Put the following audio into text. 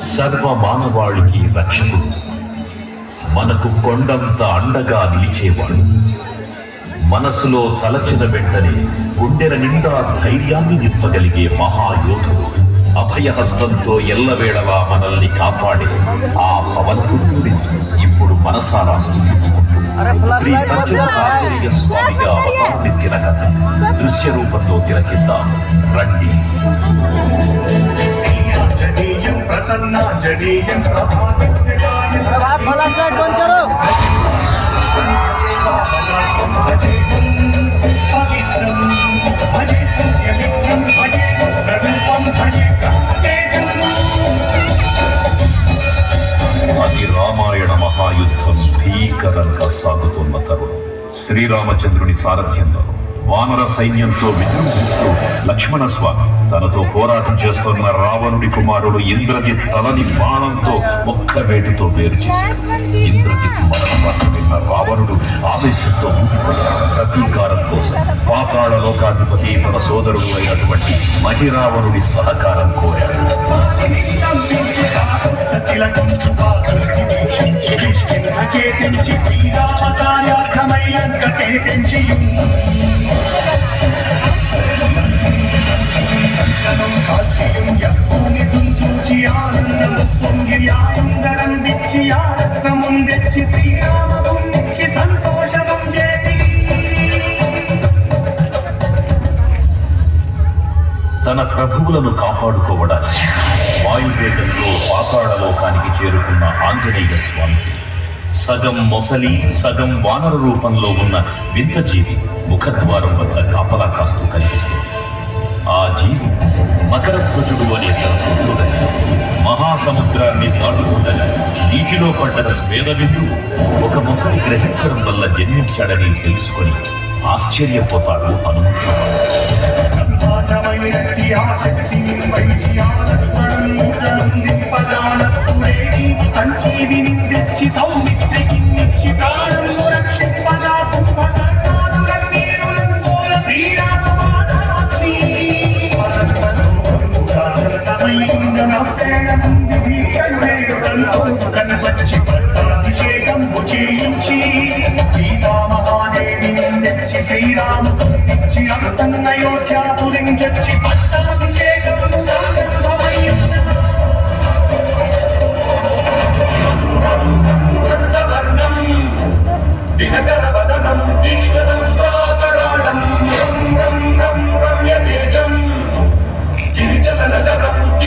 సర్వ మానవాళికి రక్షకుడు, మనకు కొండంత అండగా నిలిచేవాడు, మనసులో తలచిన వెంటనే గుండెల నిండా ధైర్యాన్ని నింపగలిగే మహాయోధుడు, అభయహస్తంతో ఎల్లవేళలా మనల్ని కాపాడే ఆ పవనపుత్రుడిని ఇప్పుడు మనసారా స్తుతించుకుంటూ శ్రీ పంచముఖాంజనేయ స్వామిగా అవతారమెత్తిన కథ దృశ్య రూపంలో తిలకిద్దాం రండి. అది రామాయణ మహాయుద్ధం భీకరంగా సాగుతున్న తరుణం. శ్రీరామచంద్రుని సారథ్యంలో వానర సైన్యంతో విజృంభిస్తూ లక్ష్మణ స్వామి తనతో పోరాటం చేస్తున్న రావణుడి కుమారుడు ఇంద్రజిత్ తలని బాణంతో ఒక్క వేటుతో వేరు చేశాడు. ఇంద్రజిత్ మరణ వార్త విన్న రావణుడు ఆవేశంతో ఊగిపోయాడు. ప్రతీకారం కోసం పాతాళ లోకాధిపతి తన సోదరుడు అయినటువంటి మహిరావణుడి సహకారం కోరాడు. తన ప్రభువులను కాపాడుకోవడానికి వాయువేగంలో పాతాళ లోకానికి చేరుకున్న ఆంజనేయ స్వామికి సగం మొసలి సగం వానర రూపంలో ఉన్న వింత జీవి ముఖద్వారం వద్ద కాపలా కాస్తూ కనిపిస్తుంది. ఆ జీవి మకరధ్వజుడు అనే తన పుత్రుడని మహాసముద్రాన్ని దాటుతుండగా నీటిలో పడ్డ స్వేదబిందువు ఒక మొసలి గ్రహించడం వల్ల జన్మించాడని తెలుసుకొని ఆశ్చర్యపోతాడు హనుమంతుడు. శ్రీరామ